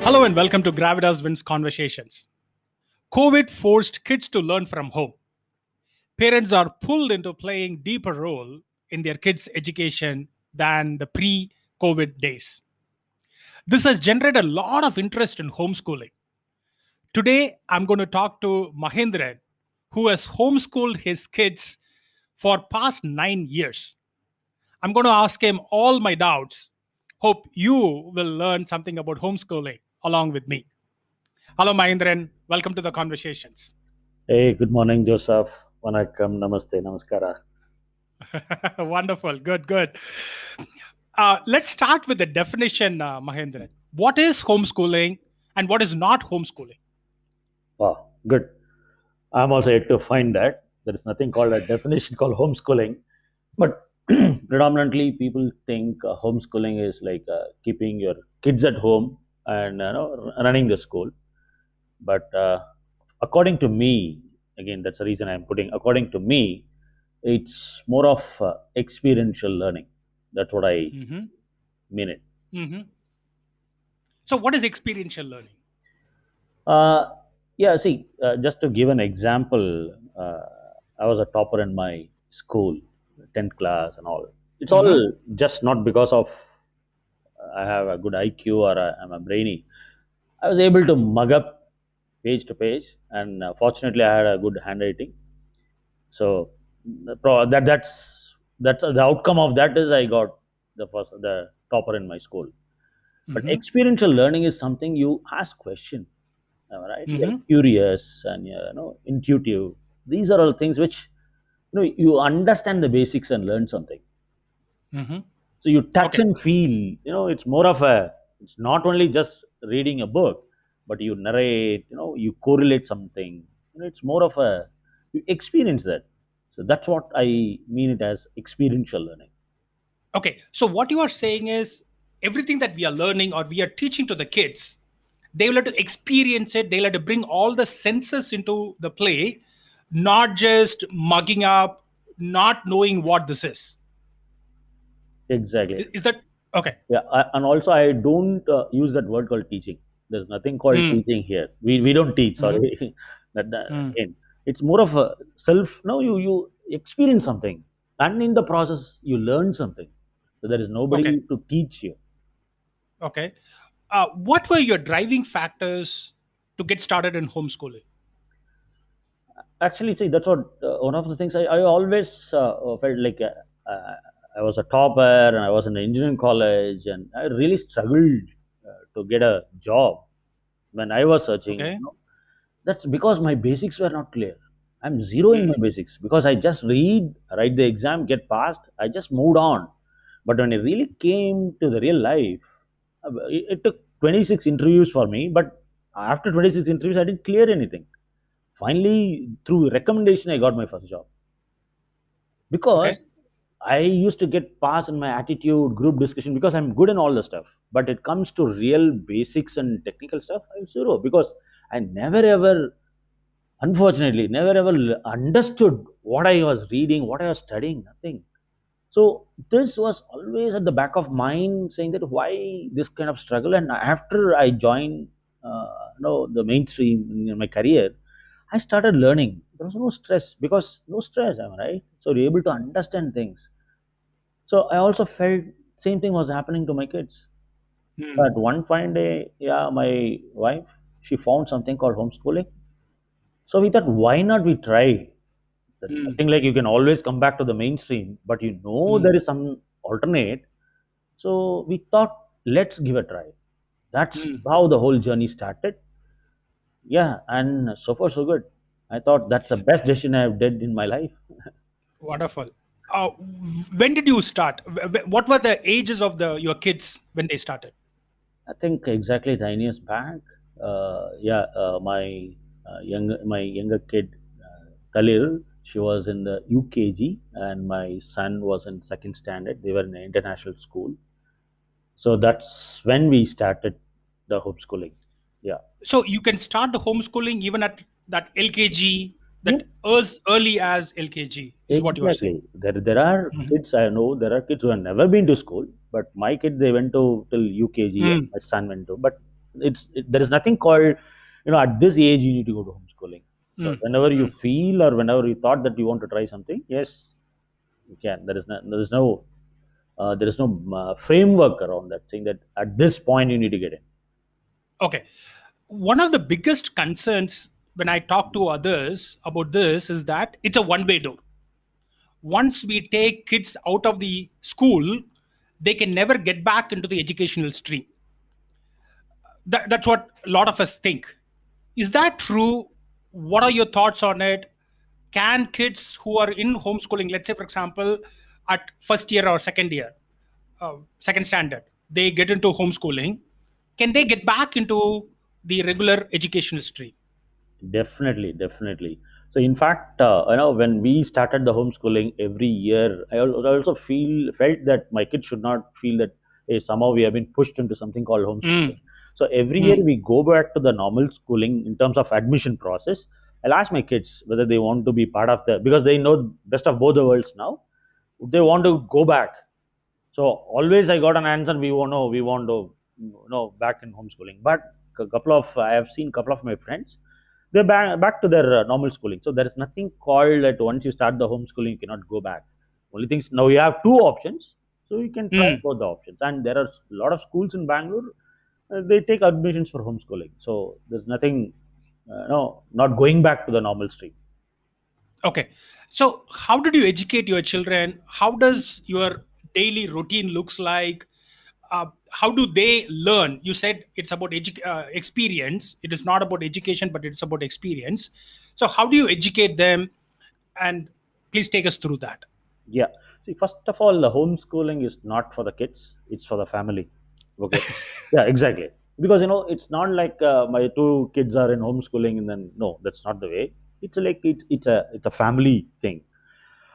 Hello and welcome to Gravitas Wins Conversations. COVID forced kids to learn from home. Parents are pulled into playing deeper role in their kids' education than the pre-COVID days. This has generated a lot of interest in homeschooling. Today, I'm going to talk to Mahendran, who has homeschooled his kids for past 9 years. I'm going to ask him all my doubts. Hope you will learn something about homeschooling along with me. Hello, Mahendran. Welcome to the conversations. Hey, good morning, Joseph. Vanakkam, namaste, namaskara. Wonderful. Good, good. Let's start with the definition, Mahendran. What is homeschooling and what is not homeschooling? Wow, good. I'm also yet to find that. There is nothing called a definition called homeschooling, but predominantly people think homeschooling is like keeping your kids at home and running the school. But according to me, again, that's the reason I'm putting. According to me, it's more of experiential learning. That's what I Hmm. mean it. Hmm. So, what is experiential learning? Uh, yeah, see, just to give an example, I was a topper in my school, 10th class and all. It's Hmm. all just not because of I have a good IQ or I'm a brainy. I was able to mug up page to page, and fortunately, I had a good handwriting. So that's the outcome of that is I got the topper in my school. But Hmm. experiential learning is something you ask question. Right? You're Hmm. curious and you're, intuitive. These are all things which you understand the basics and learn something. Hmm. So you touch Okay. and feel. It's more of a. It's not only just reading a book, but you narrate. You correlate something. It's more of a. You experience that. So that's what I mean it as experiential learning. Okay. So, what you are saying is everything that we are learning or we are teaching to the kids, they will have to experience it. They'll have to bring all the senses into the play, not just mugging up, not knowing what this is. Exactly. Is that okay? Yeah, and also I don't use that word called teaching. There's nothing called Mm. teaching here. We don't teach. Hmm. Sorry, that Mm. again, it's more of a self. No, you experience something, and in the process you learn something. So there is Okay. nobody to teach you. Okay. What were your driving factors to get started in homeschooling? Actually, see, that's what one of the things I always felt like. I was a topper, and I was in engineering college, and I really struggled to get a job when I was searching. Okay. That's because my basics were not clear. I'm zero in my Hmm. basics because I just read, write the exam, get passed. I just moved on. But when it really came to the real life, it took 26 interviews for me. But after 26 interviews, I didn't clear anything. Finally, through recommendation, I got my first job Okay. because I used to get passed in my attitude, group discussion because I'm good in all the stuff. But it comes to real basics and technical stuff, I'm zero because I never ever unfortunately never ever understood what I was reading, what I was studying, nothing. So this was always at the back of mind saying that why this kind of struggle. And after I joined the mainstream in my career, I started learning. There was no stress because no stress, am I right? So you're able to understand things. So I also felt same thing was happening to my kids. Hmm. But one fine day, yeah, my wife, she found something called homeschooling. So we thought, why not we try? There's Hmm. nothing like you can always come back to the mainstream, but Hmm. there is some alternate. So we thought, let's give a try. That's Hmm. how the whole journey started. Yeah, and so far so good. I thought that's the best decision I've did in my life. Wonderful. When did you start? What were the ages of the your kids when they started? I think exactly 9 years back. Yeah, my younger kid, Khalil, she was in the UKG, and my son was in second standard. They were in an international school. So that's when we started the homeschooling. Yeah. So you can start the homeschooling even at that LKG, Yeah, that as early as LKG is what you are saying. exactly. There are Mhm. kids I know. There are kids who have never been to school, but my kids they went to till UKG. Mm. My son went to, but There is nothing called, at this age you need to go to homeschooling. So mm, whenever you mm. feel, or whenever you thought that you want to try something, yes, you can. There is no framework around that, saying that at this point you need to get in. Okay. One of the biggest concerns when I talk to others about this is that it's a one way door. Once we take kids out of the school, they can never get back into the educational stream. That's what a lot of us think. Is that true? What are your thoughts on it? Can kids who are in homeschooling, let's say, for example, at first year or second year, second standard, they get into homeschooling, can they get back into the regular educational stream? Definitely, definitely. So, in fact, when we started the homeschooling every year, I also felt that my kids should not feel that, hey, somehow we have been pushed into something called homeschooling. Mm, So every year mm, we go back to the normal schooling in terms of admission process. I'll ask my kids whether they want to be part of the, because they know best of both the worlds now. They want to go back. So always I got an answer. We want to, back in homeschooling. But I have seen couple of my friends, they're back to their normal schooling. So there is nothing called that once you start the homeschooling you cannot go back. Only things, now you have two options, so you can try mm. both the options. And there are a lot of schools in Bangalore, they take admissions for homeschooling. So there's nothing, no, not going back to the normal stream. Okay. So how did you educate your children? How does your daily routine looks like? How do they learn? You said it's about experience. It is not about education, but it's about experience. So how do you educate them? And please take us through that. Yeah. See, first of all, the homeschooling is not for the kids; it's for the family. Okay. Yeah, exactly. Because it's not like my two kids are in homeschooling, and then no, that's not the way. It's like it's a family thing.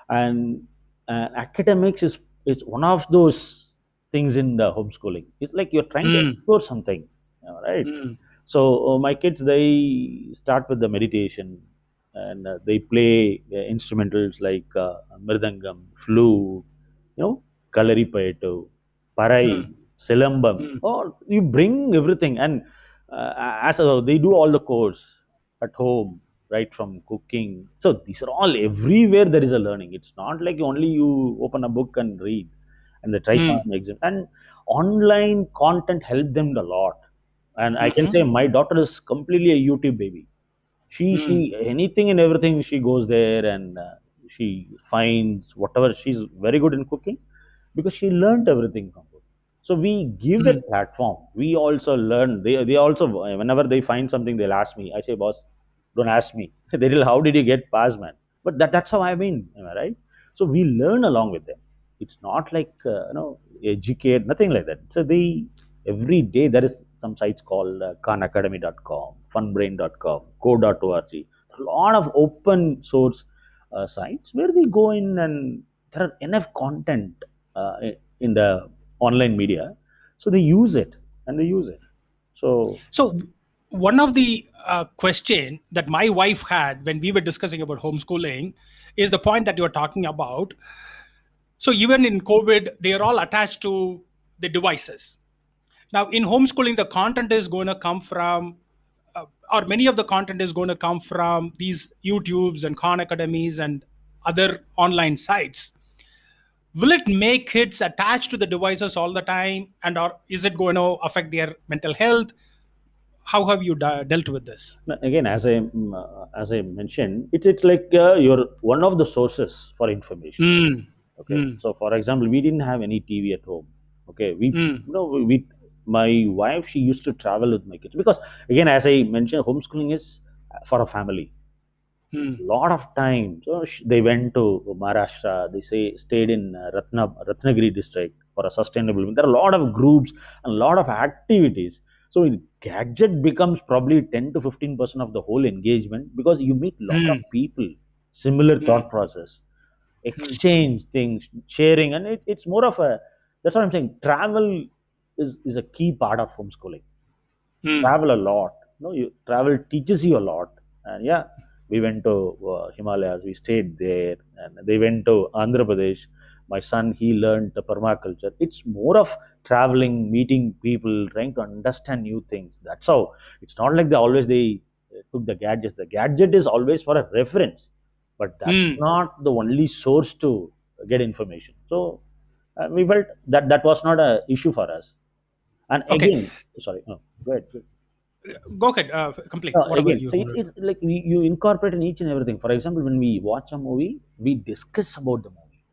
And academics is one of those things in the homeschooling. It's like you're trying to Mm, explore something, right? mm, So my kids, they start with the meditation, and they play instrumentals like mridangam, flute, kalaripayetu, parai, mm, silambam. mm, Oh, you bring everything. And they do all the course at home, right from cooking. So these are all, everywhere there is a learning. It's not like only you open a book and read and they try some mm, exam. And online content helped them a lot. And I can mhm, say my daughter is completely a YouTube baby. She mm, anything and everything, she goes there, and she finds whatever. She's very good in cooking because she learned everything from book. So we give that mm, platform. We also learn. They also, whenever they find something, they'll ask me. I say, boss, don't ask me. They will, how did you get past, man? But that's how I've been. Am I right? So we learn along with them. It's not like educate, nothing like that. So they, every day there is some sites called khanacademy.com, funbrain.com, co.org. A lot of open source sites where they go in, and there are enough content in the online media, so they use it, and they use it. So So one of the question that my wife had when we were discussing about homeschooling is the point that you're talking about. So even in COVID, they are all attached to the devices. Now in homeschooling, the content is going to come from, or many of the content is going to come from these YouTubes and Khan Academies and other online sites. Will it make kids attached to the devices all the time, and or is it going to affect their mental health? How have you dealt with this? again, as I mentioned, it's like you're one of the sources for information. Mm, Okay, mm, so for example, we didn't have any TV at home. Okay, mm, we my wife, she used to travel with my kids, because again, as I mentioned, homeschooling is for a family. mm, Lot of time. So they went to Maharashtra. They stayed in Ratnagiri district for a sustainable. There are a lot of groups and a lot of activities. So gadget becomes probably 10 to 15% of the whole engagement, because you meet a lot of mm, people, similar mm, thought process, mm, exchange things, sharing, and it's more of a. That's what I'm saying. Travel is a key part of homeschooling. mm, Travel a lot. You travel teaches you a lot. And yeah, we went to Himalayas. We stayed there, and they went to Andhra Pradesh. My son, he learned the permaculture. It's more of traveling, meeting people, trying to understand new things. That's how. It's not like they took the gadget. The gadget is always for a reference, but that's Hmm. not the only source to get information. So we felt that that was not a issue for us. And Okay, again, sorry, no, go ahead. go ahead. Complete whatever Again, you so want to. it's like you incorporate in each and everything. For example, when we watch a movie, we discuss about the movie.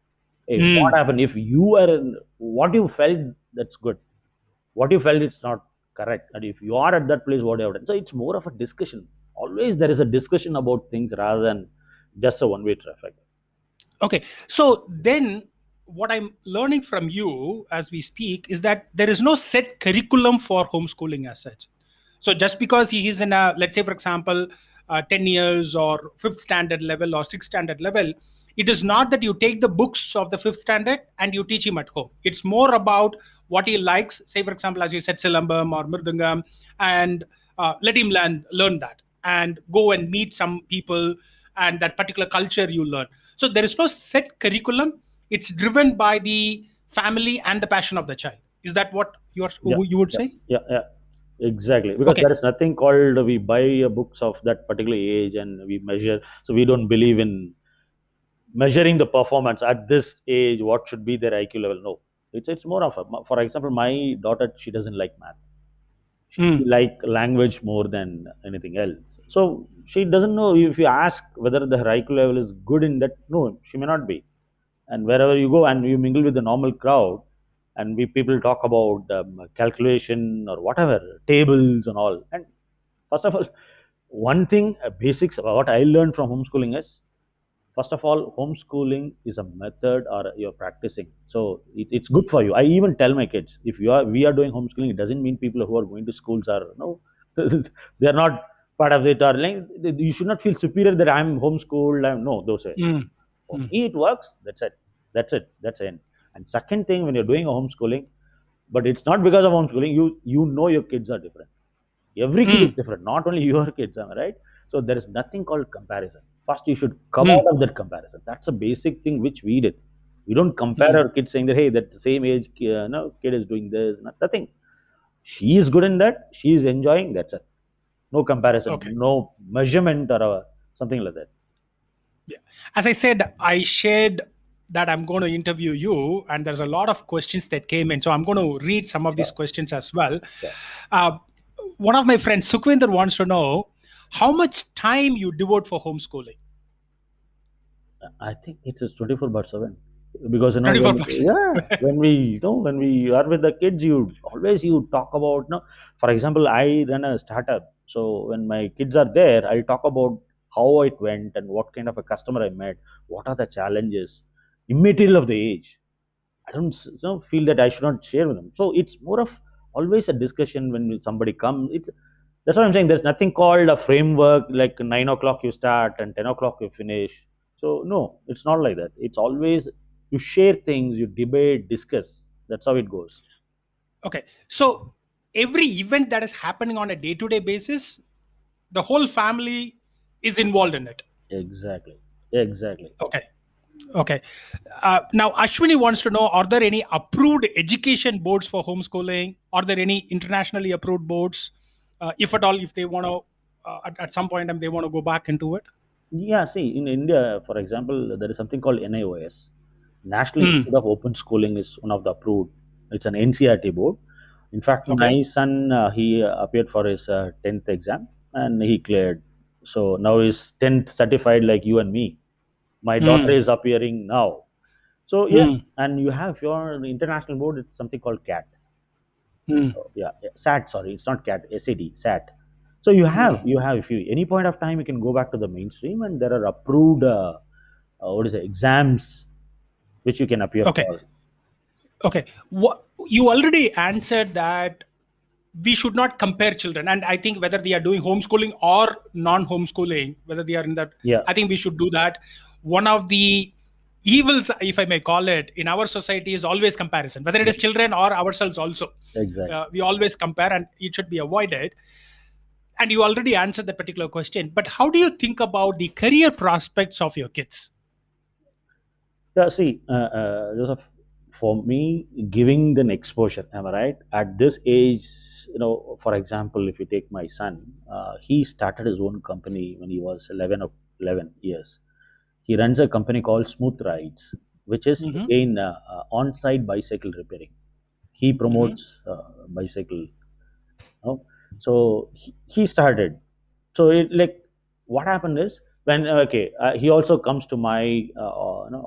Hey, what Hmm. happened? If you are what you felt, that's good. What you felt, it's not correct. And if you are at that place, what you have done. So it's more of a discussion. Always there is a discussion about things rather than just a one-way traffic. Okay, so then what I'm learning from you as we speak is that there is no set curriculum for homeschooling as such. So just because he is in a, let's say, for example, 10 years or fifth standard level or sixth standard level, it is not that you take the books of the fifth standard and you teach him at home. It's more about what he likes. Say, for example, as you said, Silambam or Mridangam, and let him learn that and go and meet some people and that particular culture you learn. So there is no set curriculum. It's driven by the family and the passion of the child. Is that what Yeah, you would yeah, say? yeah, yeah. Exactly, because Okay. there is nothing called we buy books of that particular age and we measure. So we don't believe in measuring the performance at this age. What should be their IQ level? No, it's more of a. For example, my daughter, she doesn't like math. She Mm, like language more than anything else. So she doesn't know if you ask whether the her IQ level is good in that. No, she may not be. And wherever you go and you mingle with the normal crowd, and we people talk about calculation or whatever tables and all. And first of all, one thing basics about what I learned from homeschooling is, first of all, homeschooling is a method or you're practicing, so it's good for you. I even tell my kids, if we are doing homeschooling, it doesn't mean people who are going to schools are no they're not part of it, or like you should not feel superior that I'm homeschooled. I'm no, those are, mm, for mm, me it works. That's it. That's it. And second thing, when you're doing a homeschooling, but it's not because of homeschooling, you know your kids are different. Every kid is mm, different, not only your kids, am I right? So there is nothing called comparison. First you should come mm, out of that comparison. That's a basic thing which we did. We don't compare mm. our kids saying that, hey, that same age no, kid is doing this, nothing. She is good in that, she is enjoying, that's it. No comparison, Okay. no measurement or something like that. Yeah. As I said, I shared that I'm going to interview you, and there's a lot of questions that came in. So I'm going to read some of these Sure, questions as well. sure. Uh, One of my friends, Sukhwinder, wants to know how much time you devote for homeschooling. I think it's a 24/7, because when 24 bucks. yeah, when we are with the kids, you talk about, for example, I run a startup, so when my kids are there, I'll talk about how it went and what kind of a customer I met, what are the challenges, immaterial of the age. I don't feel that I should not share with them. So it's more of always a discussion when somebody comes. It's That's what I'm saying. There's nothing called a framework like 9 o'clock you start and 10 o'clock you finish. So no, it's not like that. It's always you share things, you debate, discuss. That's how it goes. Okay. So every event that is happening on a day to day basis, the whole family is involved in it. Exactly. Exactly. Okay. Okay. Now, Ashwini wants to know, are there any approved education boards for homeschooling? Are there any internationally approved boards? If at all, if they want to, at some point, they want to go back into it? Yeah, see, in India, for example, there is something called NIOS. National Mm, Institute of Open Schooling is one of the approved. It's an NCRT board. In fact, okay. my son, he appeared for his 10th exam and he cleared. So now he's 10th certified like you and me. My daughter Mm, is appearing now. So yeah, mm, and you have your international board, it's something called CAT. mm, Yeah, yeah, SAT, sorry, it's not CAT, SAT, SAT. So you have, if you any point of time, you can go back to the mainstream and there are approved what is it, exams which you can appear okay. for. Okay. What you already answered that we should not compare children, and I think whether they are doing homeschooling or non-homeschooling, whether they are in that, Yeah, I think we should do that. One of the evils, if I may call it, in our society is always comparison, whether it yeah, is children or ourselves also. exactly. We always compare and it should be avoided. And you already answered that particular question, but how do you think about the career prospects of your kids? Yeah, see, Joseph, for me, giving them exposure, am I right? At this age, for example, if you take my son, he started his own company when he was 11 years. He runs a company called Smooth Rides, which is Mm-hmm. again on-site bicycle repairing. He Mm-hmm. promotes bicycle. know. So he started. So it like what happened is when okay, he also comes to my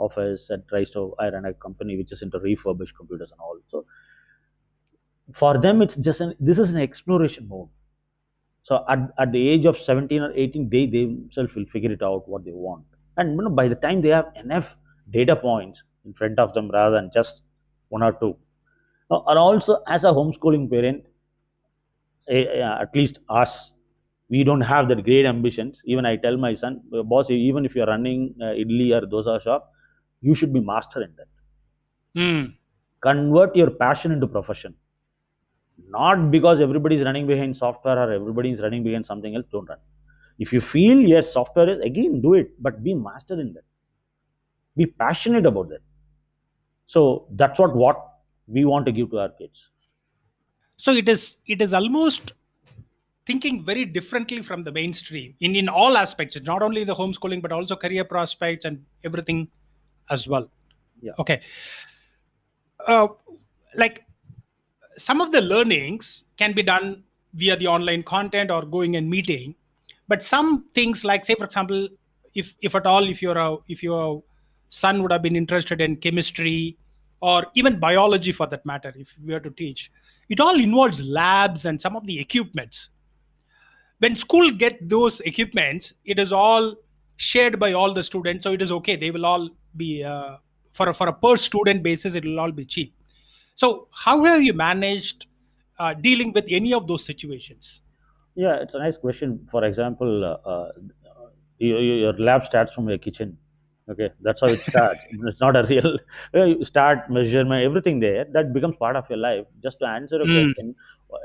office and tries to. I run a company which is into refurbished computers and all. So for them, it's just this is an exploration mode. So at the age of 17 or 18, they themselves will figure it out what they want. And by the time they have enough data points in front of them rather than just one or two. And also as a homeschooling parent, at least us, we don't have that great ambitions. Even I tell my son, boss, even if you're running idli or dosa shop, you should be master in that. Mm. Convert your passion into profession. Not because everybody is running behind software or everybody is running behind something else, don't run. If you feel yes, software is, again, do it, but be master in that. Be passionate about that. So that's what we want to give to our kids. So it is almost thinking very differently from the mainstream in all aspects. It's not only the homeschooling but also career prospects and everything as well. Yeah. Okay. uh, like some of the learnings can be done via the online content or going and meeting, but some things, like say for example, if at all, if your son would have been interested in chemistry or even biology for that matter, if we were to teach, it all involves labs and some of the equipments. When school get those equipments, it is all shared by all the students, so it is okay, they will all be for a per student basis, it will all be cheap. So how have you managed dealing with any of those situations? Yeah, it's a nice question. For example, your lab starts from your kitchen. Okay, that's how it starts. It's not a real. You start measurement, everything there. That becomes part of your life. Just to answer a Mm, question,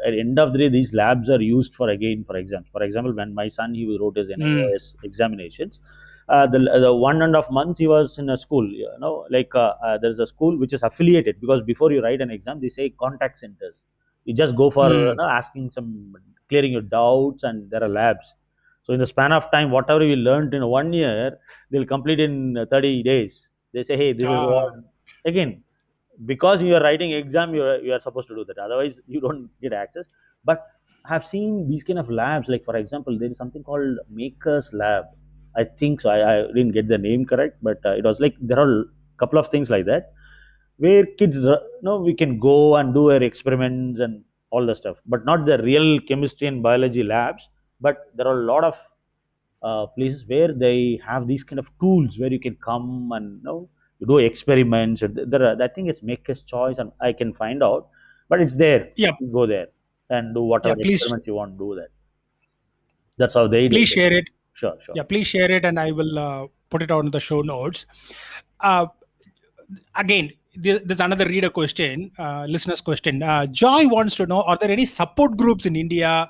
at the end of the day, these labs are used for again for exams. For example, when my son he wrote his mm, NIOS examinations, the 1.5 months he was in a school. There's a school which is affiliated because before you write an exam, they say contact centers. You just go for mm. asking some clearing your doubts, and there are labs. So in the span of time, whatever you learned in 1 year, they'll complete in 30 days. They say, hey, this is what. Ah, Again, because you are writing exam, you are supposed to do that. Otherwise, you don't get access. But I have seen these kind of labs. Like for example, there is something called Makers Lab. I think so. I didn't get the name correct, but it was like there are a couple of things like that where kids, we can go and do our experiments and all the stuff, but not the real chemistry and biology labs. But there are a lot of places where they have these kind of tools where you can come and you do experiments. There are, I think it's Maker's Choice, and I can find out, but it's there. yeah, You go there and do yeah, whatever please, experiments you want to do. That that's how they did please it. share it. Sure, sure. Yeah, please share it, and I will put it on the show notes. uh, Again, there's another reader question, listener's question. Joy wants to know, are there any support groups in India?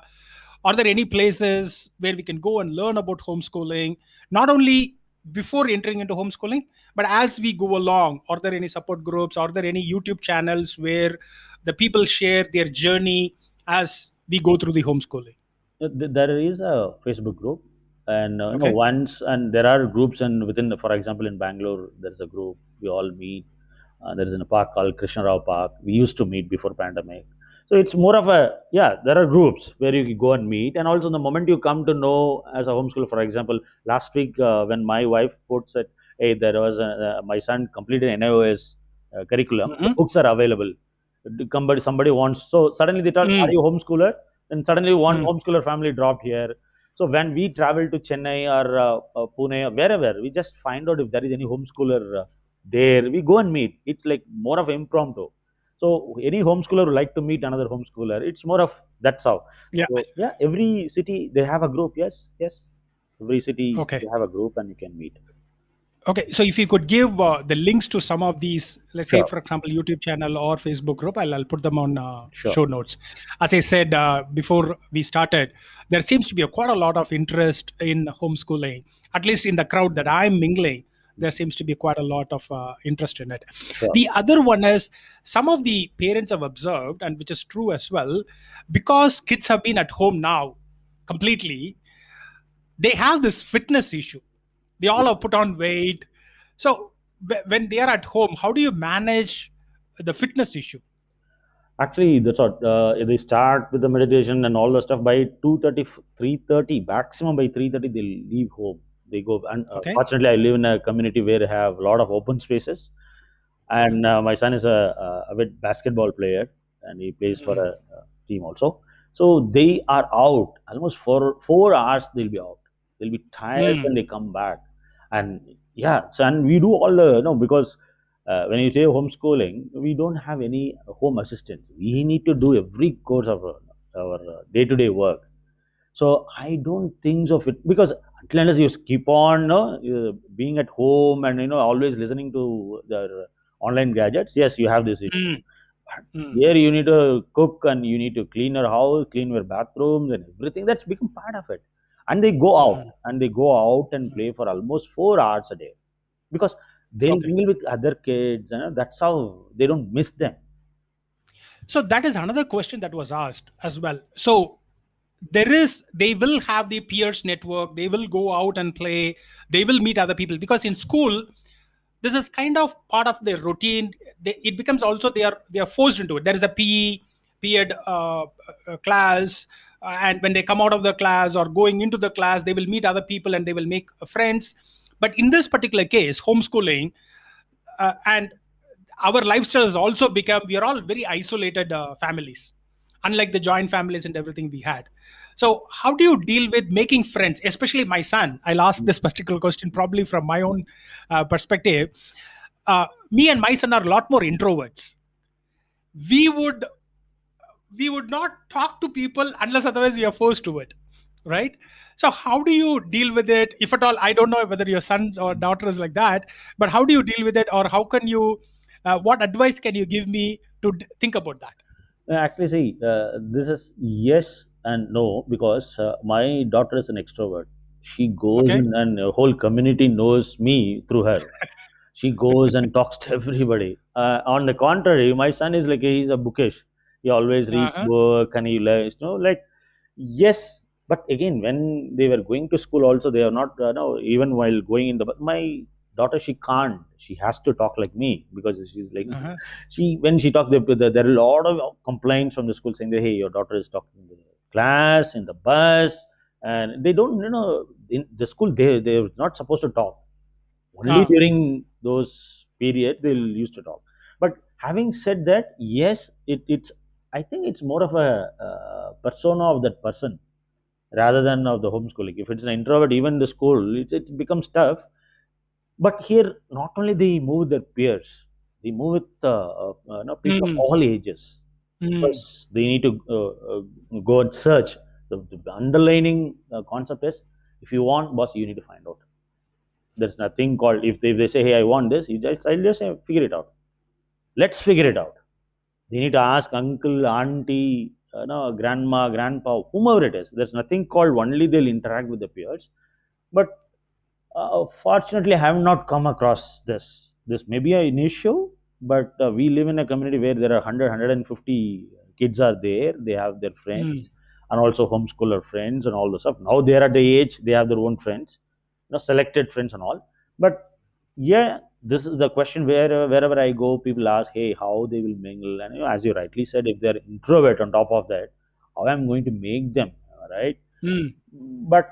Are there any places where we can go and learn about homeschooling, not only before entering into homeschooling, but as we go along? Are there any support groups? Are there any YouTube channels where the people share their journey as we go through the homeschooling? There is a Facebook group, and Okay. once, and there are groups, and within, for example, in Bangalore, there is a group we all meet. There is in a park called Krishna Rao Park. We used to meet before pandemic. So it's more of a, yeah, there are groups where you can go and meet. And also the moment you come to know as a homeschooler, for example, last week when my wife puts it, hey, there was my son completed NIOS curriculum. The Hmm. books are available. Somebody wants, so suddenly they tell, are Mm, you homeschooler? And suddenly one mm. homeschooler family dropped here. So when we travel to Chennai or Pune or wherever, we just find out if there is any homeschooler there. We go and meet. It's like more of impromptu. So any homeschooler would like to meet another homeschooler. It's more of that's how. Yeah. So yeah, every city they have a group. Yes, yes. Every city Okay. they have a group and you can meet. Okay, so if you could give the links to some of these, let's say, Sure, for example, YouTube channel or Facebook group, I'll put them on sure. show notes. As I said before we started, there seems to be quite a lot of interest in homeschooling, at least in the crowd that I'm mingling. there seems to be quite a lot of interest in it. Sure. The other one is, some of the parents have observed, and which is true as well, because kids have been at home now completely, they have this fitness issue. They all have put on weight. So when they are at home, how do you manage the fitness issue? Actually, that's what they start with the meditation and all the stuff by 2:30, 3:30 maximum. By 3:30 they leave home. They go, and Okay. fortunately I live in a community where I have a lot of open spaces, Mhm. and my son is a avid basketball player, and he plays for Mhm. a team also. So they are out almost for 4 hours. They'll be out. They'll be tired Mm. when they come back, and yeah. So, and we do all the because when you say homeschooling, we don't have any home assistant. We need to do every course of our day-to-day work. So I don't think of it because until unless you keep on being at home and always listening to the online gadgets, yes, you have this issue. Mm. But Mm. here you need to cook and you need to clean your house, clean your bathrooms and everything. That's become part of it. And they go out Mhm. and they go out and Mhm. play for almost 4 hours a day because they'll Okay. mingle with other kids and that's how they don't miss them. So that is another question that was asked as well. So they will have the peers network, they will go out and play, they will meet other people, because in school this is kind of part of their routine. It becomes also they are forced into it. There is a PE period class, and when they come out of the class or going into the class, they will meet other people and they will make friends. But in this particular case, homeschooling, and our lifestyle has also become, we are all very isolated families, unlike the joint families and everything we had. So how do you deal with making friends, especially my son? I'll ask this particular question probably from my own perspective. Me and my son are a lot more introverts. We would we would not talk to people unless otherwise we are forced to it, right? So how do you deal with it, if at all? I don't know whether your sons or daughter is like that, but how do you deal with it, or how can you, what advice can you give me to think about that? Actually, see, this is yes and no because my daughter is an extrovert. She goes Okay. in, and the whole community knows me through her. She goes and talks to everybody. On the contrary, my son is like he's a bookish. He always reads Uh-huh. book and he likes, like yes. But again, when they were going to school, also they are not. No, even while going in the my daughter, she can't. She has to talk like me because she's like Uh-huh. she when she talked, there are a lot of complaints from the school saying that hey, your daughter is talking in the class, in the bus, and they don't. In the school they're not supposed to talk. Only Ah. during those period they'll used to talk. But having said that, yes, it's I think it's more of a persona of that person rather than of the homeschooling. If it's an introvert, even the school, it becomes tough. But here, not only they move with their peers, they move with people of Mm. all ages Mm. because they need to go and search. The underlining concept is if you want, boss, you need to find out. There's nothing called if they say, hey, I want this, I'll just say, figure it out. Let's figure it out. They need to ask uncle, auntie, no, grandma, grandpa, whomever it is. There's nothing called only they'll interact with the peers. But fortunately, I have not come across this. This may be an issue, but we live in a community where there are 100, kids are there. They have their Mm. friends and also homeschooler friends and all the stuff. Now they are at the age they have their own friends, selected friends and all. But yeah, this is the question where wherever I go, people ask, hey, how they will mingle, and as you rightly said, if they're introvert on top of that, how I'm going to make them, right? Mm. But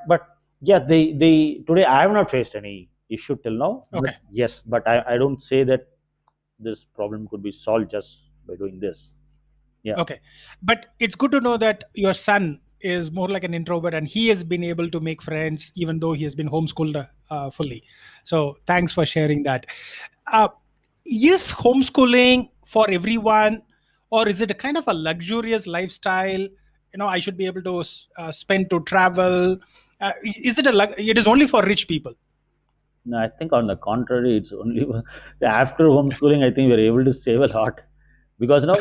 yeah, they today I have not faced any issue till now. But Okay. yes, but I don't say that this problem could be solved just by doing this. Yeah. Okay. But it's good to know that your son is more like an introvert and he has been able to make friends even though he has been homeschooled fully. So thanks for sharing that. Uh, is homeschooling for everyone, or is it a kind of a luxurious lifestyle? I should be able to spend to travel. Is it it is only for rich people? No, I think on the contrary, it's only after homeschooling. I think we're able to save a lot because now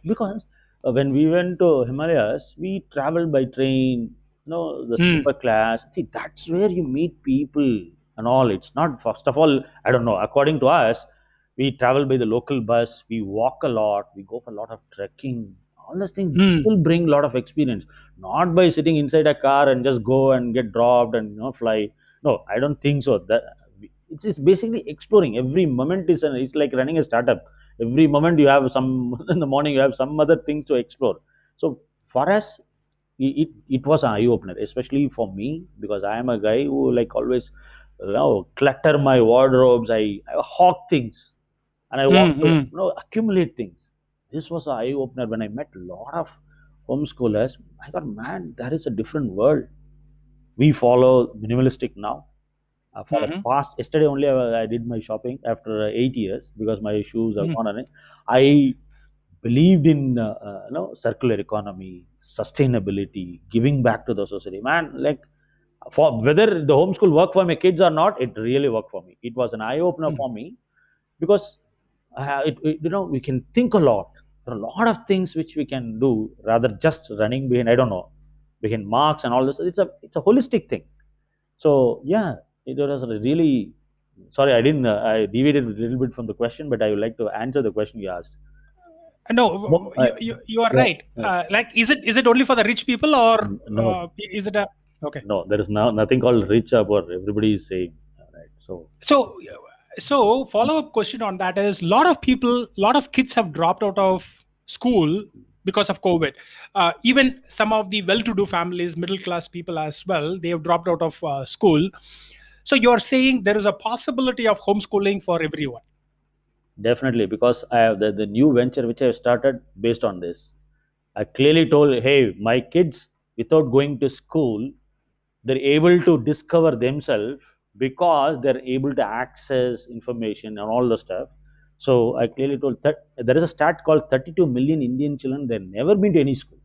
because when we went to Himalayas, we traveled by train. The Hmm. sleeper class. See, that's where you meet people. and all. It's not, first of all, I don't know, according to us, we travel by the local bus, we walk a lot, we go for a lot of trekking. All those things Mm. will bring a lot of experience, not by sitting inside a car and just go and get dropped and fly. No, I don't think so. That it's basically exploring. Every moment it's like running a startup. Every moment you have some in the morning, you have some other things to explore. So for us, it was an eye opener, especially for me, because I am a guy who like always clutter my wardrobes. I hawk things, and I want Mm. to Mm. accumulate things. This was an eye opener when I met a lot of homeschoolers. I thought, man, there is a different world. We follow minimalistic now. For the Mhm. past yesterday only, I did my shopping after 8 years because my shoes are Mm. gone on it. I believed in circular economy, sustainability, giving back to the society. Man, like, for whether the homeschool worked for my kids or not, it really worked for me. It was an eye opener Mm. for me because we can think a lot. There are a lot of things which we can do rather just running behind, I don't know, behind marks and all this. It's a holistic thing. So yeah, it was a really, sorry, I didn't I deviated a little bit from the question, but I would like to answer the question you asked. No, you are Yeah, right. Like, is it only for the rich people, or no, is it a okay? no, there is nothing called rich up or everybody is saying, right? So So, follow up question on that is, lot of kids have dropped out of school because of COVID. Even some of the well-to-do families, middle class people as well, they have dropped out of school. So you are saying there is a possibility of homeschooling for everyone. definitely, because I have the new venture which I have started based on this. I clearly told, hey, my kids, without going to school, they're able to discover themselves because they're able to access information and all the stuff. So I clearly told that there is a stat called 32 million Indian children, they've never been to any school.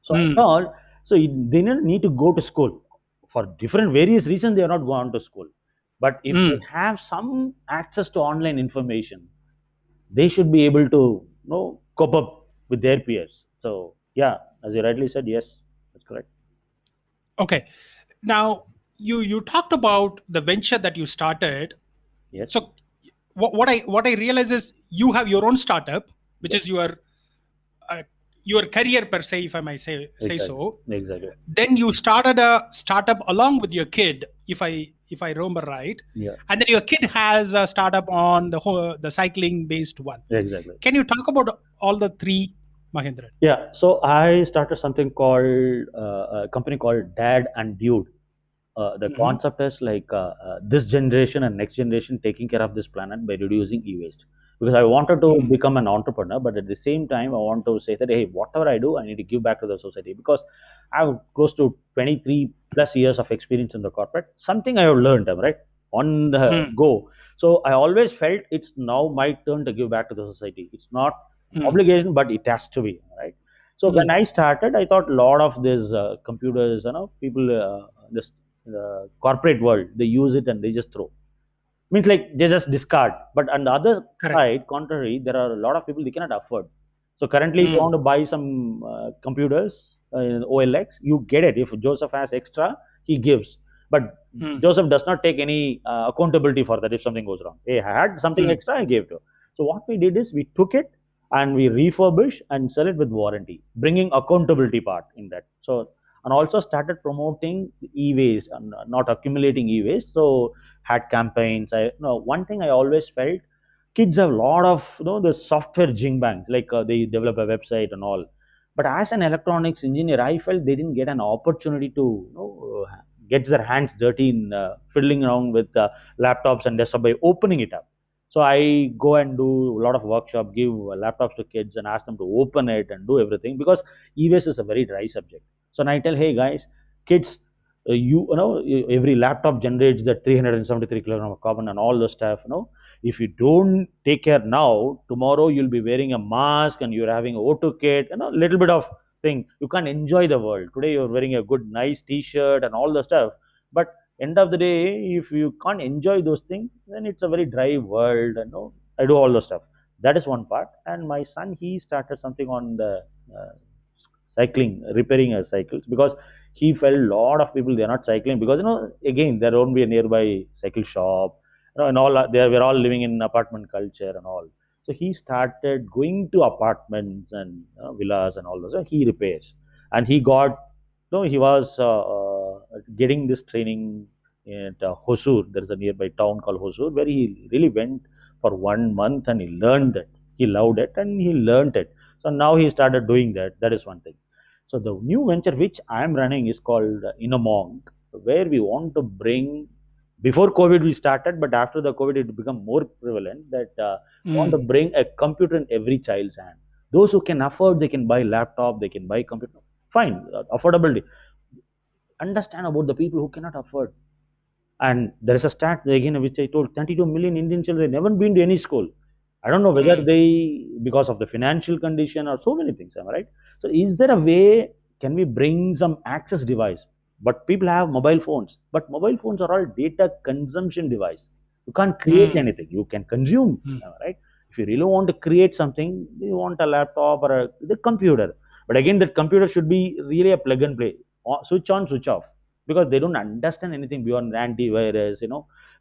So I Mm. thought, so they don't need to go to school. For different various reasons, they are not going to school. But if they Mm. have some access to online information, they should be able to cope up with their peers. So yeah, as you rightly said, yes, that's correct. Okay. Now, you talked about the venture that you started. Yes, So what I realize is you have your own startup, which is yes, uh, your career per se, if I might say exactly, so. exactly. Then you started a startup along with your kid, if I remember right, Yeah, and then your kid has a startup on the cycling based one. exactly. Can you talk about all the three, Mahendran? Yeah, so I started something called a company called Dad and Dude. The Hmm. concept is like this generation and next generation taking care of this planet by reducing e-waste. Because I wanted to Mm. become an entrepreneur, but at the same time, I want to say that hey, whatever I do, I need to give back to the society because I have close to 23 plus years of experience in the corporate. Something I have learned, right, on the Mm. go. So I always felt it's now my turn to give back to the society. It's not Mm. obligation, but it has to be, right? So when Mm. I started, I thought a lot of these computers, people, this the corporate world, they use it and they just throw, means like they just discard. But on the other Correct. side, contrary, there are a lot of people they cannot afford. So currently if you Mm. want to buy some computers in OLX, you get it. If Joseph has extra, he gives, but Mm. Joseph does not take any accountability for that. If something goes wrong, hey, I had something Mm. extra, I gave to. So what we did is we took it and we refurbish and sell it with warranty, bringing accountability part in that. So and also started promoting e-waste and not accumulating e-waste. So had campaigns. One thing I always felt, kids have a lot of the software jing bangs, like they develop a website and all. But as an electronics engineer, I felt they didn't get an opportunity to get their hands dirty in fiddling around with laptops and desktop by opening it up. So I go and do a lot of workshop, give laptops to kids and ask them to open it and do everything because e-waste is a very dry subject. So and I tell, hey guys, kids, every laptop generates that 373 kilogram of carbon and all the stuff. If you don't take care now, tomorrow you'll be wearing a mask and you're having a auto kit, little bit of thing. You can't enjoy the world. Today you're wearing a good, nice t-shirt and all the stuff. But end of the day, if you can't enjoy those things, then it's a very dry world. I do all the stuff. That is one part. And my son, he started something on the uh, cycling, repairing a cycles because he felt a lot of people they're not cycling because again there won't be a nearby cycle shop, and all they were all living in apartment culture and all. So he started going to apartments and villas and all those. So he repairs, and he got no, he was getting this training at Hosur. There is a nearby town called Hosur where he really went for 1 month and he learned that. He loved it and he learned it. So now he started doing that. That is one thing. So the new venture which I am running is called Inner Monk, where we want to bring. Before COVID we started, but after the COVID it become more prevalent that want to Mm. bring a computer in every child's hand. Those who can afford, they can buy laptop, they can buy computer. Fine, affordability. Understand about the people who cannot afford. And there is a stat again which I told: 32 million Indian children never been to any school. I don't know whether Mm. they because of the financial condition or so many things. Am I right? So is there a way? Can we bring some access device? But people have mobile phones. But mobile phones are all data consumption device. You can't create Mm. anything. You can consume. Mm. Am I right? If you really want to create something, you want a laptop or the computer. But again, that computer should be really a plug and play. Switch on, switch off, because they don't understand anything beyond antivirus.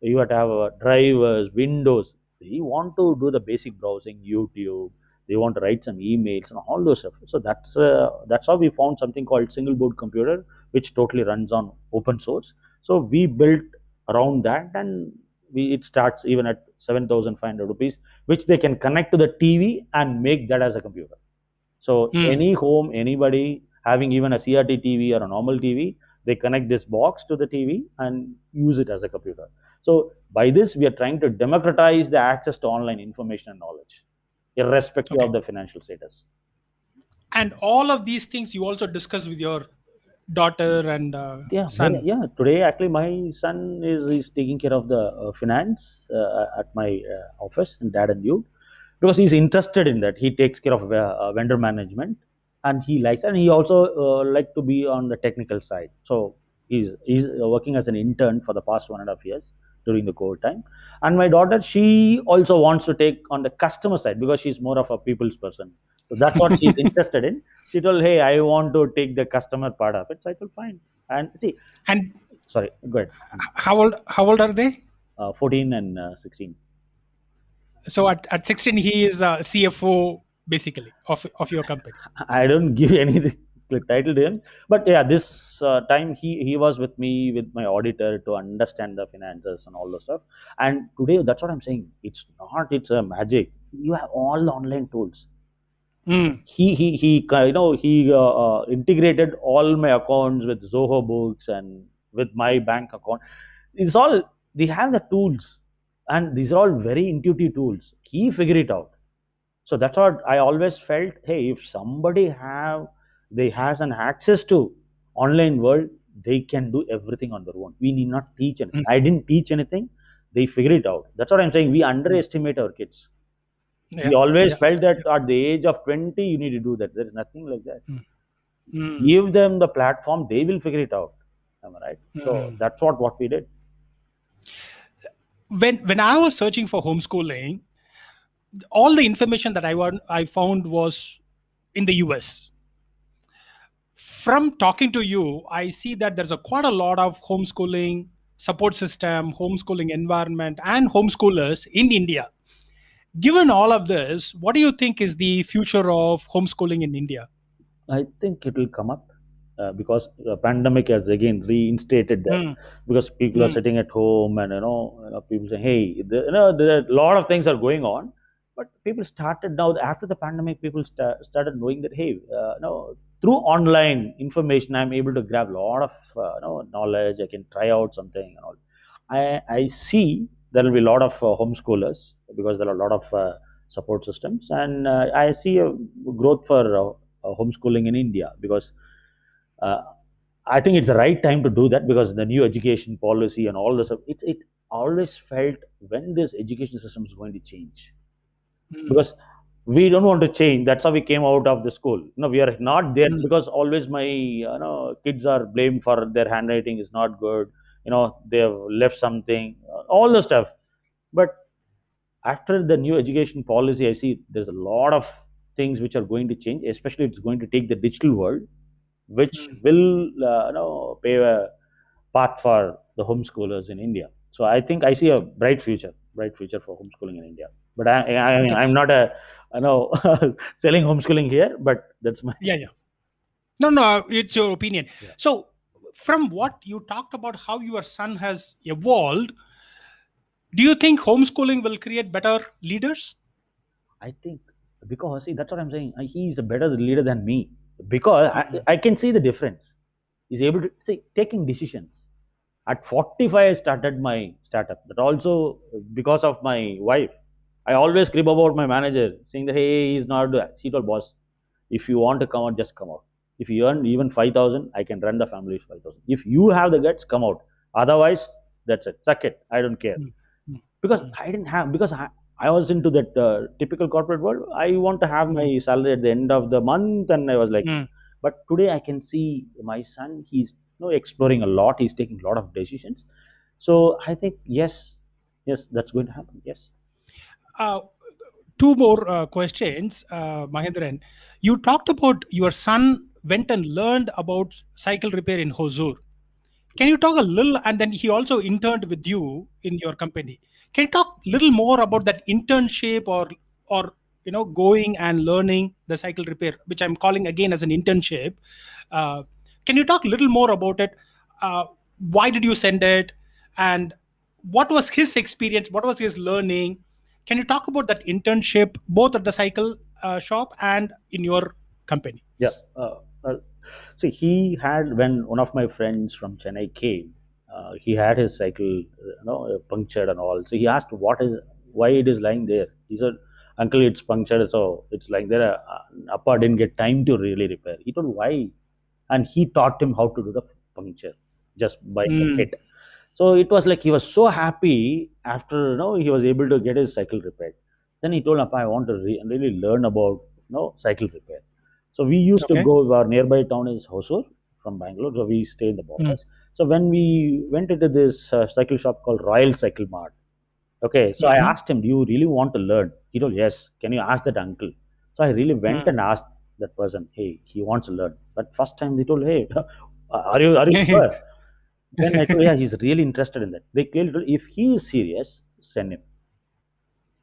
You have to have drivers, windows. They want to do the basic browsing, YouTube. They want to write some emails and all those stuff. So that's how we found something called single board computer, which totally runs on open source. So we built around that, and it starts even at 7,500 rupees, which they can connect to the TV and make that as a computer. So Mm. any home, anybody having even a CRT TV or a normal TV, they connect this box to the TV and use it as a computer. So by this, we are trying to democratize the access to online information and knowledge, irrespective of Okay. the financial status. And all of these things you also discuss with your daughter and Yeah, son. yeah. Today, actually, my son is taking care of the finance at my office in Dad and You, because he's interested in that. He takes care of vendor management, and he likes, and he also like to be on the technical side. So he's working as an intern for the past 1.5 years during the COVID time. And my daughter, she also wants to take on the customer side because she's more of a people's person. So that's what she's interested in. She told, "Hey, I want to take the customer part of it." So I told, "Fine." And see, And sorry, go ahead. how old are they? 14 and 16. So at 16 he is a CFO basically of your company. I don't give any title to him, but yeah, this time he was with me with my auditor to understand the finances and all the stuff. And today, that's what I'm saying. It's a magic. You have all the online tools. Mm. He integrated all my accounts with Zoho books and with my bank account. It's all they have the tools, and these are all very intuitive tools. He figured it out. So that's what I always felt. Hey, if somebody they has an access to online world, they can do everything on their own. We need not teach anything. Mm. I didn't teach anything. They figure it out. That's what I'm saying. We Mm. underestimate our kids. We Yeah. always Yeah. felt that at the age of 20 you need to do that. There is nothing like that. Mm. Mm. Give them the platform, they will figure it out. Am I right? So Mm. that's what we did. When I was searching for homeschooling, all the information that I found was in the US. From talking to you, I see that there's a quite a lot of homeschooling support system, homeschooling environment, and homeschoolers in India. Given all of this, what do you think is the future of homeschooling in India? I think it will come up because the pandemic has again reinstated that, Mm. because people are Mm. sitting at home and people say, hey, there are a lot of things are going on, but people started now after the pandemic. People started knowing that, hey, through online information, I'm able to grab a lot of knowledge. I can try out something and all. I see there will be a lot of homeschoolers because there are a lot of support systems, and I see a growth for homeschooling in India because uh, I think it's the right time to do that, because the new education policy and all this stuff. It always felt when this education system is going to change, Mm. because we don't want to change. That's how we came out of the school. We are not there Mm. because always my kids are blamed for their handwriting is not good. They have left something, all the stuff. But after the new education policy, I see there's a lot of things which are going to change. Especially, it's going to take the digital world. which Mm. will pave a path for the homeschoolers in India. So I think I see a bright future for homeschooling in India. But Okay. I'm not a selling homeschooling here, but that's my Yeah, yeah. No, no, it's your opinion. yeah. So, from what you talked about how your son has evolved, do you think homeschooling will create better leaders? I think because see that's what I'm saying. He's a better leader than me because Mm. I can see the difference. He's able to see taking decisions. At 45, I started my startup. That also because of my wife. I always crib about my manager, saying that hey, he's not. She told boss, if you want to come out, just come out. If you earn even 5,000, I can run the family with 5,000. If you have the guts, come out. Otherwise, that's it. Suck it. I don't care Mm. Mm. because Mm. I didn't have because I was into that typical corporate world. I want to have Mm. my salary at the end of the month, and I was like, Mm. but today I can see my son. He's exploring a lot. He's taking a lot of decisions. So I think yes, yes, that's going to happen. Yes, Uh, Two more questions, Mahendran. You talked about your son went and learned about cycle repair in Hosur. Can you talk a little, and then he also interned with you in your company. Can you talk a little more about that internship, or going and learning the cycle repair, which I'm calling again as an internship? Uh, can you talk a little more about it? Uh, why did you send it, and what was his experience? What was his learning? Can you talk about that internship both at the cycle shop and in your company? yeah. See, he had when one of my friends from Chennai came, he had his cycle, punctured and all. So he asked, "What is why it is lying there?" He said, "Uncle, it's punctured, so it's lying there. Appa didn't get time to really repair." He told why, and he taught him how to do the puncture just by the Mm. kit. So it was like he was so happy after he was able to get his cycle repaired. Then he told Appa, I want to really learn about cycle repair. So we used to Okay. go. Our nearby town is Hosur from Bangalore, so we stay in the Mm. borders. So when we went into this cycle shop called Royal Cycle Mart, okay, so I Mhm. asked him, "Do you really want to learn?" He told, "Yes." Can you ask that uncle? So I really went Mm. and asked that person, "Hey, he wants to learn." But first time they told, "Hey, are you sure?" Then I told, "Yeah, he's really interested in that." They clearly told, "If he is serious, send him."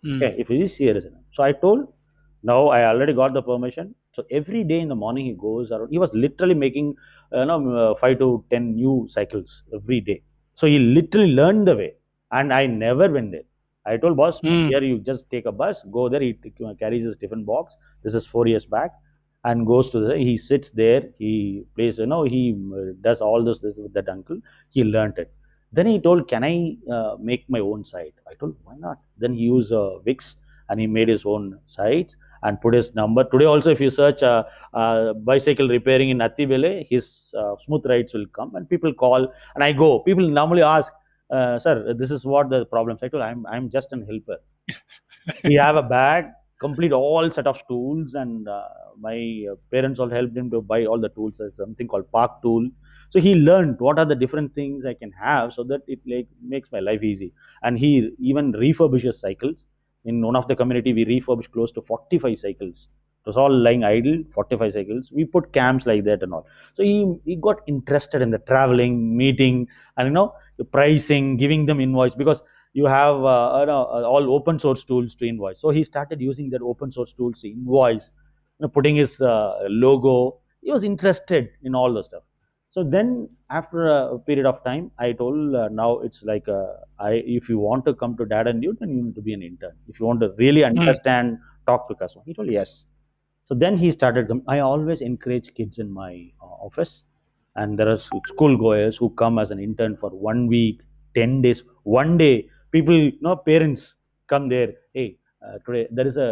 Mm. Okay, if he is serious enough. So I told, "No, I already got the permission." So every day in the morning he goes around. He was literally making, 5 to 10 new cycles every day. So he literally learned the way, and I never went there. I told boss, "From Mm. here you just take a bus, go there." He carries his tiffin box. This is 4 years back, and goes to the. He sits there. He plays. He does all this with that uncle. He learned it. Then he told, "Can I make my own site?" I told, "Why not?" Then he used Wix and he made his own sites and put his number. Today also, if you search bicycle repairing in Attibele, his smooth rides will come and people call and I go. People normally ask, "Sir, this is what the problem." I told, I'm just an helper. We have a bag complete all set of tools and my parents all helped him to buy all the tools. There's something called park tool, so he learned what are the different things I can have so that it like makes my life easy. And he even refurbishes cycles. In one of the community we refurbished close to 45 cycles. It was all lying idle. 45 cycles we put camps like that and all. So he got interested in the traveling meeting and the pricing, giving them invoice because you have all open source tools to invoice. So he started using that open source tools to invoice, putting his logo. He was interested in all the stuff. So then, after a period of time, I told now it's like if you want to come to Dad and Dude, then you need to be an intern. If you want to really Mm. understand, talk to customer. He told yes. So then he started. I always encourage kids in my office, and there are school goers who come as an intern for 1 week, 10 days, one day. People, parents come there. Hey, today there is a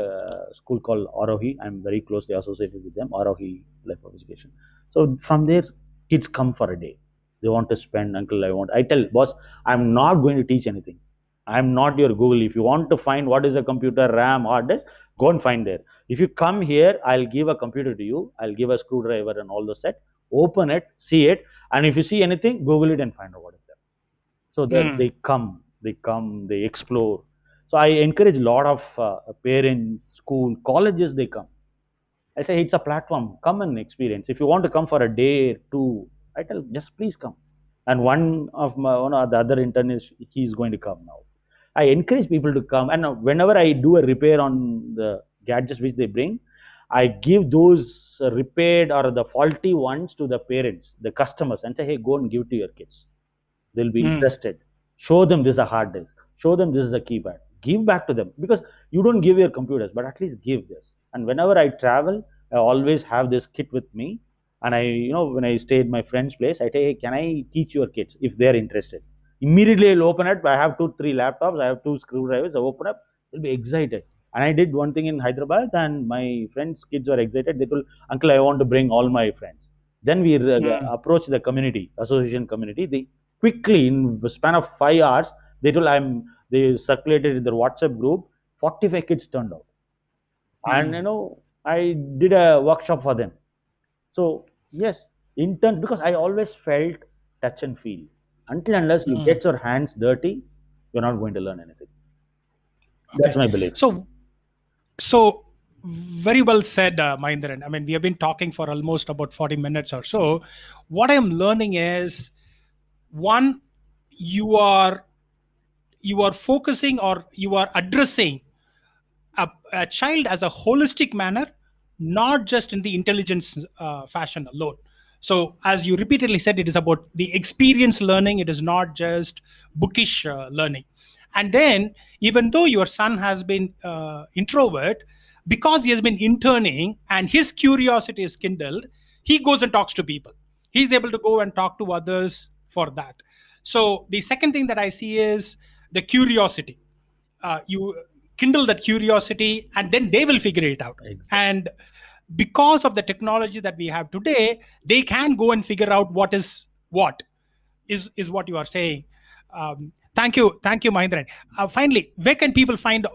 school called Arohi. I'm very closely associated with them. Arohi Life of Education. So from there, kids come for a day. They want to spend. Uncle, I want. I tell boss, I'm not going to teach anything. I'm not your Google. If you want to find what is a computer, RAM, hard disk, go and find there. If you come here, I'll give a computer to you. I'll give a screwdriver and all the set. Open it, see it, and if you see anything, Google it and find out what is there. So that Mm. they explore. So I encourage a lot of parents, school, colleges. They come. I say it's a platform. Come and experience. If you want to come for a day, two, I tell just please come. And one of the other intern is he's going to come now. I encourage people to come, and whenever I do a repair on the gadgets which they bring, I give those repaired or the faulty ones to the parents, the customers, and say, hey, go and give it to your kids. They'll be Mm, interested. Show them this is a hard disk. Show them this is a keypad. Give back to them because you don't give your computers, but at least give this. And whenever I travel, I always have this kit with me. And when I stay at my friend's place, I say, hey, can I teach your kids if they're interested? Immediately I'll open it. I have two, three laptops. I have two screwdrivers. I open up. They'll be excited. And I did one thing in Hyderabad, and my friends' kids were excited. They told, Uncle, I want to bring all my friends. Then we mm, approached the community, association community. They quickly, in the span of 5 hours, they circulated in their WhatsApp group. 45 kids turned out, and mm, I did a workshop for them. So yes, intern because I always felt touch and feel. Until unless you mm. get your hands dirty, you're not going to learn anything. That's Okay. my belief. So very well said, Mahendran. I mean, we have been talking for almost about 40 minutes or so. What I'm learning is, one, you are you are focusing, or you are addressing a child as a holistic manner, not just in the intelligence fashion alone. So, as you repeatedly said, it is about the experience learning, it is not just bookish learning. And then, even though your son has been introvert, because he has been interning and his curiosity is kindled, he goes and talks to people. He's able to go and talk to others for that. So, the second thing that I see is the curiosity. You kindle that curiosity, and then they will figure it out. Exactly. And because of the technology that we have today, they can go and figure out what is what you are saying. Thank you, Mahendran. Finally, where can people find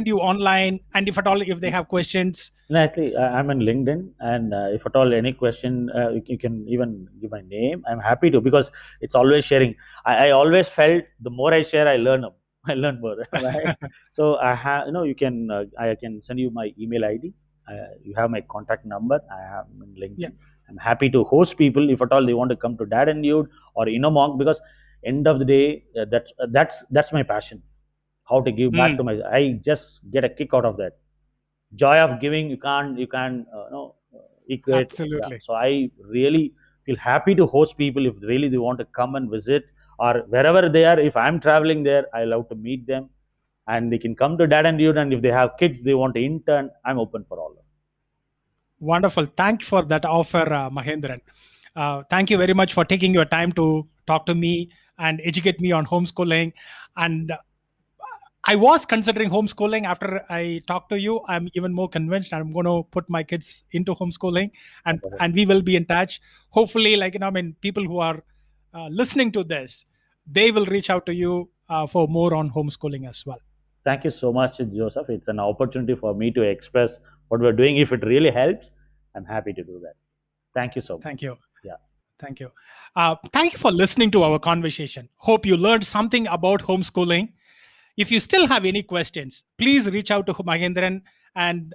you online, and if at all, if they have questions? No, actually, I'm on LinkedIn, and if at all any question, you can even give my name. I'm happy to because it's always sharing. I always felt the more I share, I learn. I learn more, right? So I have, I can send you my email ID. You have my contact number. I have in Yeah. LinkedIn. I'm happy to host people if at all they want to come to Dad and Dude or Innomonk because end of the day, that's my passion. How to give back to Hmm. my. I just get a kick out of that joy of giving. You can't equate. Yeah, Absolutely. so I really feel happy to host people if really they want to come and visit or wherever they are. If I'm traveling there, I love to meet them, and they can come to Dad and Dude, and if they have kids they want to intern, I'm open for all of them. Wonderful. Thank you for that offer, Mahendran. Thank you very much for taking your time to talk to me and educate me on homeschooling. And I was considering homeschooling. After I talked to you, I'm even more convinced I'm going to put my kids into homeschooling, and we will be in touch. Hopefully, I mean, people who are listening to this, they will reach out to you for more on homeschooling as well. Thank you so much, Joseph. It's an opportunity for me to express what we're doing. If it really helps, I'm happy to do that. Thank you so much. Thank you. Yeah. Thank you. Thank you for listening to our conversation. Hope you learned something about homeschooling. If you still have any questions, please reach out to Mahendran. And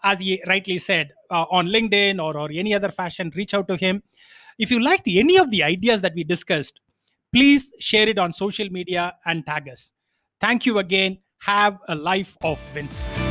as he rightly said, on LinkedIn or any other fashion, reach out to him. If you liked any of the ideas that we discussed, please share it on social media and tag us. Thank you again. Have a life of wins.